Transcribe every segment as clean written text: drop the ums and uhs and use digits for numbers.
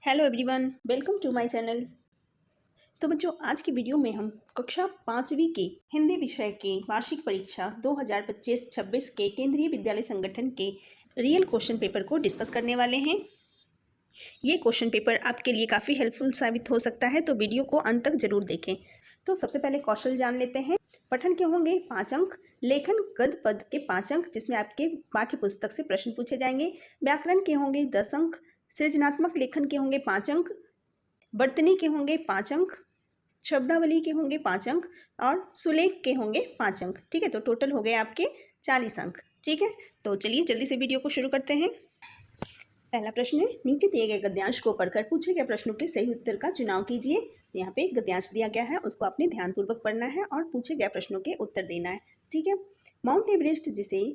Hello everyone, welcome to my channel. तो बच्चों, आज की वीडियो में हम कक्षा 5वीं के हिंदी विषय के वार्षिक परीक्षा 2025-26 के केंद्रीय विद्यालय संगठन के रियल क्वेश्चन पेपर को डिस्कस करने वाले हैं। ये क्वेश्चन पेपर आपके लिए काफ़ी हेल्पफुल साबित हो सकता है, तो वीडियो को अंत तक जरूर देखें। तो सबसे पहले कौशल जान लेते हैं। पठन के होंगे 5 अंक, लेखन गद्य पद के 5 अंक जिसमें आपके पाठ्य पुस्तक से प्रश्न पूछे जाएंगे, व्याकरण के होंगे 10 अंक, सृजनात्मक लेखन के होंगे 5 अंक, वर्तनी के होंगे 5 अंक, शब्दावली के होंगे 5 अंक और सुलेख के होंगे 5 अंक। ठीक है, तो टोटल हो गए आपके 40 अंक। ठीक है, तो चलिए जल्दी से वीडियो को शुरू करते हैं। पहला प्रश्न है, नीचे दिए गए गद्यांश को पढ़कर पूछे गए प्रश्नों के सही उत्तर का चुनाव कीजिए। यहाँ पे गद्यांश दिया गया है, उसको आपने ध्यानपूर्वक पढ़ना है और पूछे गए प्रश्नों के उत्तर देना है। ठीक है, माउंट एवरेस्ट, जिसे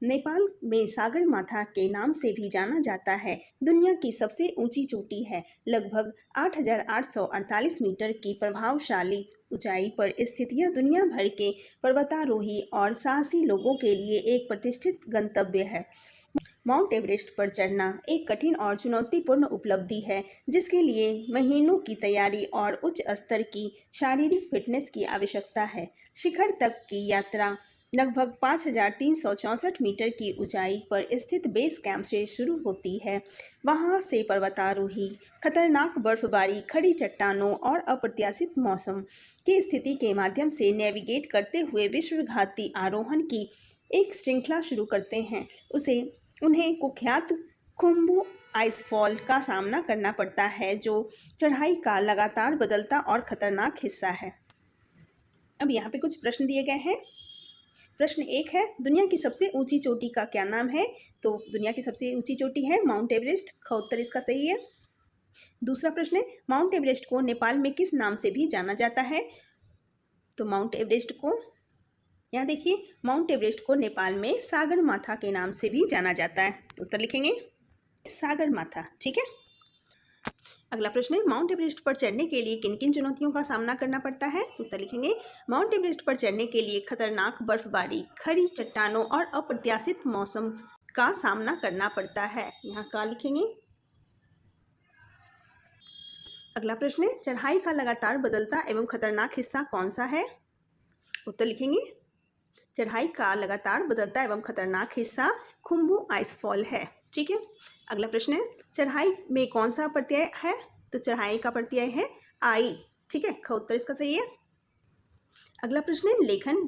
नेपाल में सागर माथा के नाम से भी जाना जाता है, दुनिया की सबसे ऊंची चोटी है। लगभग 8,848 मीटर की प्रभावशाली ऊंचाई पर स्थित यह दुनिया भर के पर्वतारोही और साहसी लोगों के लिए एक प्रतिष्ठित गंतव्य है। माउंट एवरेस्ट पर चढ़ना एक कठिन और चुनौतीपूर्ण उपलब्धि है, जिसके लिए महीनों की तैयारी और उच्च स्तर की शारीरिक फिटनेस की आवश्यकता है। शिखर तक की यात्रा लगभग 5,364 मीटर की ऊंचाई पर स्थित बेस कैंप से शुरू होती है। वहां से पर्वतारोही खतरनाक बर्फबारी, खड़ी चट्टानों और अप्रत्याशित मौसम की स्थिति के माध्यम से नेविगेट करते हुए विश्वघाती आरोहण की एक श्रृंखला शुरू करते हैं। उन्हें कुख्यात खुम्बू आइसफॉल का सामना करना पड़ता है, जो चढ़ाई का लगातार बदलता और खतरनाक हिस्सा है। अब यहाँ पे कुछ प्रश्न दिए गए हैं। प्रश्न 1 है, दुनिया की सबसे ऊंची चोटी का क्या नाम है? तो दुनिया की सबसे ऊंची चोटी है माउंट एवरेस्ट। ख उत्तर इसका सही है। दूसरा प्रश्न है, माउंट एवरेस्ट को नेपाल में किस नाम से भी जाना जाता है? तो माउंट एवरेस्ट को, यहाँ देखिए, माउंट एवरेस्ट को नेपाल में सागर माथा के नाम से भी जाना जाता है। उत्तर लिखेंगे सागर माथा। ठीक है, अगला प्रश्न है, माउंट एवरेस्ट पर चढ़ने के लिए किन किन चुनौतियों का सामना करना पड़ता है? तो उत्तर लिखेंगे माउंट एवरेस्ट पर चढ़ने के लिए खतरनाक बर्फबारी, खड़ी चट्टानों और अप्रत्याशित मौसम का सामना करना पड़ता है। यहाँ का लिखेंगे। अगला प्रश्न है, चढ़ाई का लगातार बदलता एवं खतरनाक हिस्सा कौन सा है? उत्तर लिखेंगे चढ़ाई का लगातार बदलता एवं खतरनाक हिस्सा खुम्बू आइसफॉल है। ठीक है, अगला प्रश्न है, चढ़ाई में कौन सा प्रत्यय है? तो चढ़ाई का प्रत्यय है आई। ठीक है, ख उत्तर इसका सही है। अगला प्रश्न है, लेखन,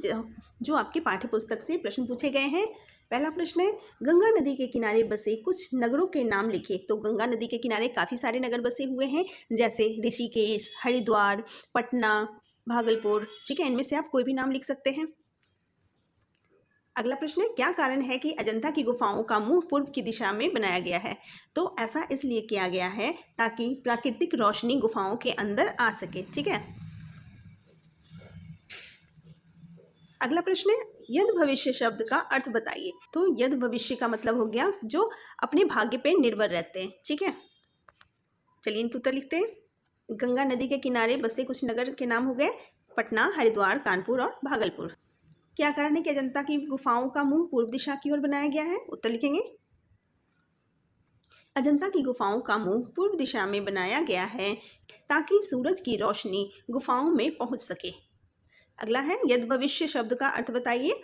जो आपके पाठ्य पुस्तक से प्रश्न पूछे गए हैं। पहला प्रश्न है, गंगा नदी के किनारे बसे कुछ नगरों के नाम लिखे। तो गंगा नदी के किनारे काफ़ी सारे नगर बसे हुए हैं, जैसे ऋषिकेश, हरिद्वार, पटना, भागलपुर। ठीक है, इनमें से आप कोई भी नाम लिख सकते हैं। अगला प्रश्न है, क्या कारण है कि अजंता की गुफाओं का मुंह पूर्व की दिशा में बनाया गया है? तो ऐसा इसलिए किया गया है ताकि प्राकृतिक रोशनी गुफाओं के अंदर आ सके। ठीक है, अगला प्रश्न है, यद भविष्य शब्द का अर्थ बताइए। तो यद भविष्य का मतलब हो गया जो अपने भाग्य पे निर्भर रहते हैं। ठीक है, चलिए इनके उत्तर लिखते हैं। गंगा नदी के किनारे बसे कुछ नगर के नाम हो गए पटना, हरिद्वार, कानपुर और भागलपुर। क्या कारण है कि अजंता की गुफाओं का मुंह पूर्व दिशा की ओर बनाया गया है? उत्तर लिखेंगे अजंता की गुफाओं का मुंह पूर्व दिशा में बनाया गया है ताकि सूरज की रोशनी गुफाओं में पहुंच सके। अगला है, यद भविष्य शब्द का अर्थ बताइए।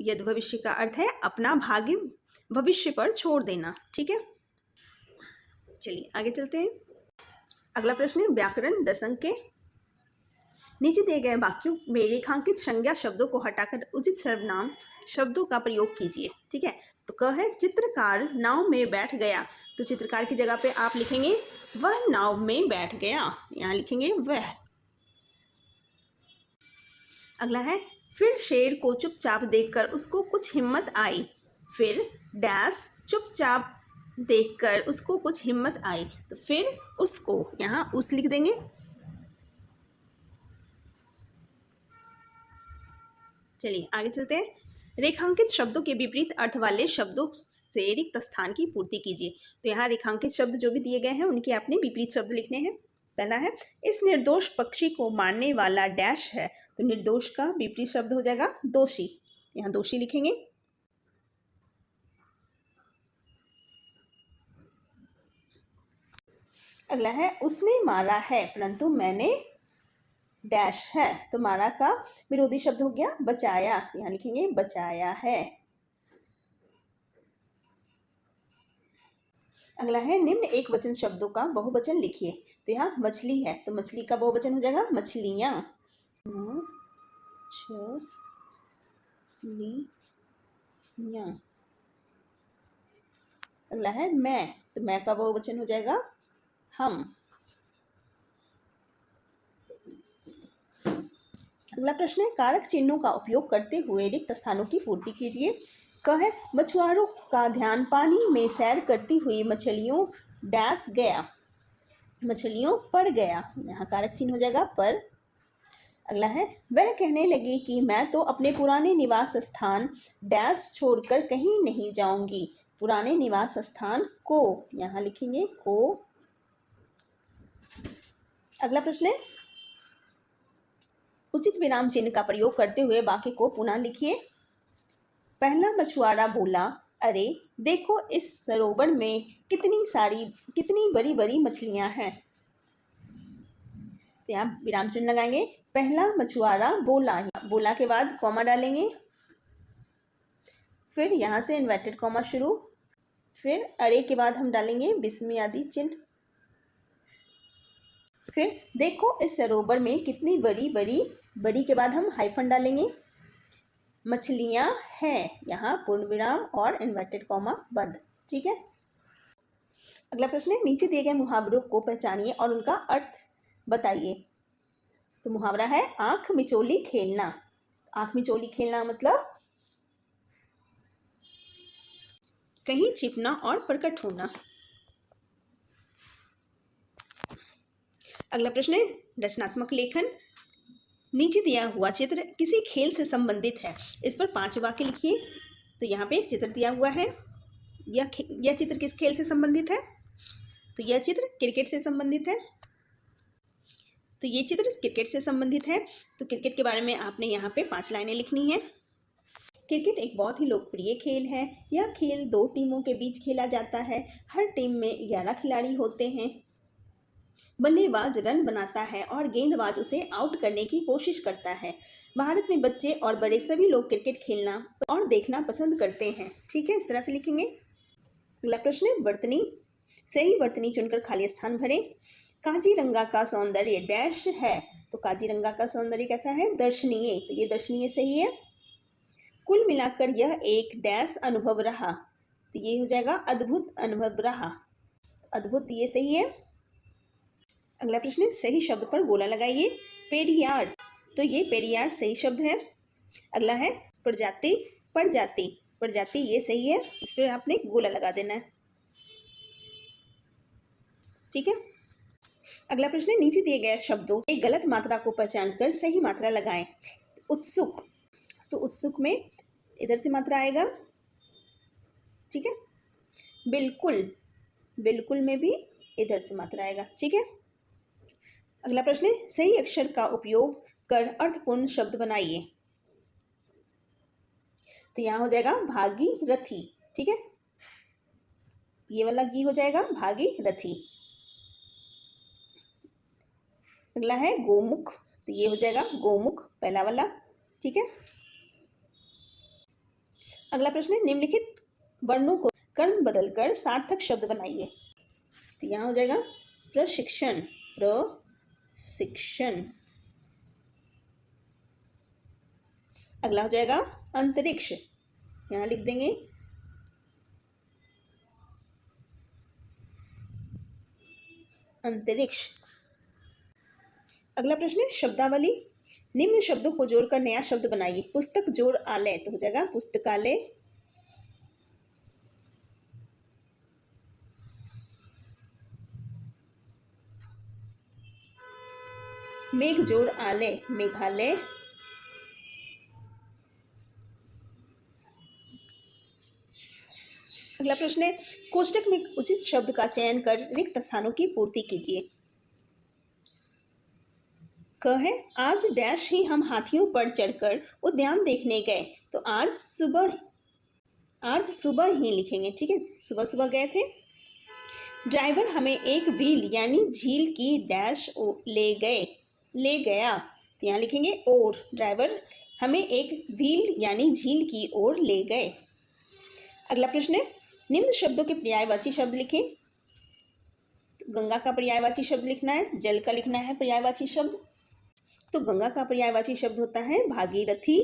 यद भविष्य का अर्थ है अपना भाग्य भविष्य पर छोड़ देना। ठीक है, चलिए आगे चलते हैं। अगला प्रश्न है, व्याकरण 10 अंक के। नीचे दिए गए वाक्यों में रेखांकित संज्ञा शब्दों को हटाकर उचित सर्वनाम शब्दों का प्रयोग कीजिए। ठीक है, तो क है, चित्रकार नाव में बैठ गया। तो चित्रकार की जगह पे आप लिखेंगे वह नाव में बैठ गया। यहाँ लिखेंगे वह। अगला है, फिर शेर को चुपचाप देखकर उसको कुछ हिम्मत आई। फिर डैश चुपचाप देखकर उसको कुछ हिम्मत आई। तो फिर उसको, यहाँ उस लिख देंगे। चलिए आगे चलते हैं। रेखांकित शब्दों के विपरीत अर्थ वाले शब्दों से रिक्त स्थान की पूर्ति कीजिए। तो यहाँ रेखांकित शब्द जो भी दिए गए हैं उनके आपने विपरीत शब्द लिखने हैं। पहला है, इस निर्दोष पक्षी को मारने वाला डैश है। तो निर्दोष का विपरीत शब्द हो जाएगा दोषी। यहाँ दोषी लिखेंगे। अगला है उसने मारा है परंतु मैंने डैश है, तो मारा का विरोधी शब्द हो गया बचाया, यहाँ लिखेंगे बचाया है। अगला है निम्न एक वचन शब्दों का बहुवचन लिखिए, तो यहाँ मछली है तो मछली का बहुवचन हो जाएगा मछलियाँ। मछलियाँ। अगला है मैं, तो मैं का बहुवचन हो जाएगा हम। अगला प्रश्न है कारक चिन्हों का उपयोग करते हुए रिक्त स्थानों की पूर्ति कीजिए। क है मछुआरों का ध्यान पानी में सैर करती हुई मछलियों डैश गया, मछलियों पर गया, यहाँ कारक चिन्ह हो जाएगा पर। अगला है वह कहने लगी कि मैं तो अपने पुराने निवास स्थान डैश छोड़कर कहीं नहीं जाऊंगी, पुराने निवास स्थान को, यहाँ लिखेंगे को। अगला प्रश्न है उचित विराम चिन्ह का प्रयोग करते हुए वाक्य को पुनः लिखिए। पहला मछुआरा बोला, अरे देखो इस सरोवर में कितनी बड़ी बड़ी मछलियां हैं, तो यहाँ विराम चिन्ह लगाएंगे। पहला मछुआरा बोला, बोला के बाद कॉमा डालेंगे, फिर यहाँ से इन्वर्टेड कॉमा शुरू, फिर अरे के बाद हम डालेंगे विस्मय आदि चिन्ह, फिर देखो इस सरोवर में कितनी बड़ी के बाद हम हाइफन डालेंगे, मछलियां हैं, यहाँ पूर्ण विराम और इन्वर्टेड कॉमा बंद। ठीक है। अगला प्रश्न है नीचे दिए गए मुहावरों को पहचानिए और उनका अर्थ बताइए। तो मुहावरा है आंख मिचोली खेलना। आंख मिचोली खेलना मतलब कहीं छिपना और प्रकट होना। अगला प्रश्न है रचनात्मक लेखन। नीचे दिया हुआ चित्र किसी खेल से संबंधित है, इस पर 5 वाक्य लिखिए। तो यहाँ पे एक चित्र दिया हुआ है, यह चित्र किस खेल से संबंधित है, तो यह चित्र क्रिकेट से संबंधित है। तो ये चित्र क्रिकेट से संबंधित है, तो क्रिकेट के बारे में आपने यहाँ पे 5 लाइनें लिखनी है। क्रिकेट एक बहुत ही लोकप्रिय खेल है। यह खेल 2 टीमों के बीच खेला जाता है। हर टीम में 11 खिलाड़ी होते हैं। बल्लेबाज रन बनाता है और गेंदबाज उसे आउट करने की कोशिश करता है। भारत में बच्चे और बड़े सभी लोग क्रिकेट खेलना और देखना पसंद करते हैं। ठीक है, इस तरह से लिखेंगे। अगला प्रश्न है वर्तनी। सही वर्तनी चुनकर खाली स्थान भरें। काजीरंगा का सौंदर्य डैश है, तो काजीरंगा का सौंदर्य कैसा है, दर्शनीय, तो ये दर्शनीय सही है। कुल मिलाकर यह एक डैश अनुभव रहा, तो ये हो जाएगा अद्भुत अनुभव रहा, तो अद्भुत ये सही है। अगला प्रश्न है सही शब्द पर गोला लगाइए। पेरियार, तो ये पेरियार सही शब्द है। अगला है प्रजाति, प्रजाति, प्रजाति ये सही है, इस पर आपने गोला लगा देना है। ठीक है। अगला प्रश्न है नीचे दिए गए शब्दों की गलत मात्रा को पहचान कर सही मात्रा लगाएं। उत्सुक, तो उत्सुक में इधर से मात्रा आएगा। ठीक है। बिल्कुल, बिल्कुल में भी इधर से मात्रा आएगा। ठीक है। अगला प्रश्न है सही अक्षर का उपयोग कर अर्थपूर्ण शब्द बनाइए। तो यहाँ हो जाएगा भागीरथी। ठीक है, ये वाला गी हो जाएगा भागीरथी। अगला है गोमुख, तो ये हो जाएगा गोमुख पहला वाला। ठीक है। अगला प्रश्न है निम्नलिखित वर्णों को कर्म बदलकर सार्थक शब्द बनाइए। तो यहाँ हो जाएगा प्रशिक्षण, प्रशिक्षण। अगला हो जाएगा अंतरिक्ष, यहाँ लिख देंगे अंतरिक्ष। अगला प्रश्न है शब्दावली। निम्न शब्दों को जोड़कर नया शब्द बनाइए। पुस्तक जोड़ आलय, तो हो जाएगा पुस्तकालय। मेघ जोड़ आलय, मेघालय। अगला प्रश्न है कोष्टक में उचित शब्द का चयन कर रिक्त स्थानों की पूर्ति कीजिए। क है आज डैश ही हम हाथियों पर चढ़कर उद्यान देखने गए, तो आज सुबह ही लिखेंगे। ठीक है, सुबह सुबह गए थे। ड्राइवर हमें एक व्हील यानी झील की डैश ले गया। तो यहाँ लिखेंगे और, ड्राइवर हमें एक व्हील यानी झील की ओर ले गए। अगला प्रश्न है, निम्न शब्दों के पर्यायवाची शब्द लिखें। तो गंगा का पर्यायवाची शब्द लिखना है, जल का लिखना है पर्यायवाची शब्द। तो गंगा का पर्यायवाची शब्द होता है भागीरथी,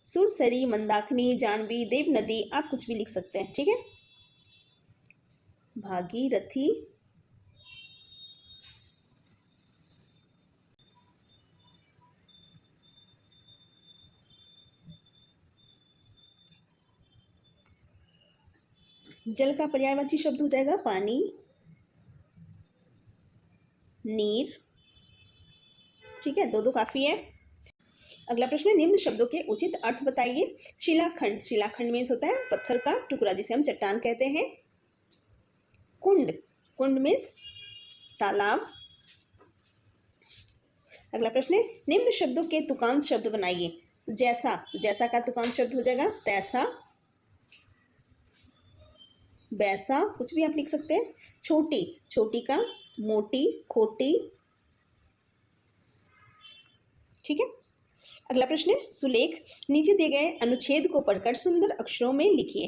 सुरसरी, मंदाकिनी, जानवी, देव नदी, आप कुछ भी लिख सकते हैं, ठीक है। भागीरथी, जल का पर्यायवाची शब्द हो जाएगा पानी, नीर, ठीक है, दो दो काफी है। अगला प्रश्न है, निम्न शब्दों के उचित अर्थ बताइए। शिलाखंड, शिलाखंड मीन्स होता है पत्थर का टुकड़ा जिसे हम चट्टान कहते हैं। कुंड, कुंड मीन्स तालाब। अगला प्रश्न है, निम्न शब्दों के तुकांत शब्द बनाइए। जैसा, जैसा का तुकांत शब्द हो जाएगा तैसा, बैसा, कुछ भी आप लिख सकते हैं। छोटी, छोटी का मोटी, खोटी, ठीक है। अगला प्रश्न है, सुलेख, नीचे दिए गए अनुच्छेद को पढ़कर सुंदर अक्षरों में लिखिए।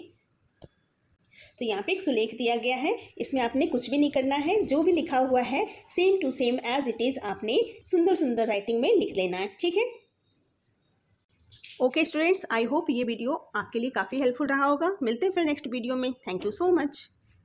तो यहाँ पे एक सुलेख दिया गया है, इसमें आपने कुछ भी नहीं करना है, जो भी लिखा हुआ है same to same as it is आपने सुंदर सुंदर राइटिंग में लिख लेना है, ठीक है। ओके स्टूडेंट्स, आई होप ये वीडियो आपके लिए काफ़ी हेल्पफुल रहा होगा। मिलते हैं फिर नेक्स्ट वीडियो में। Thank you so much.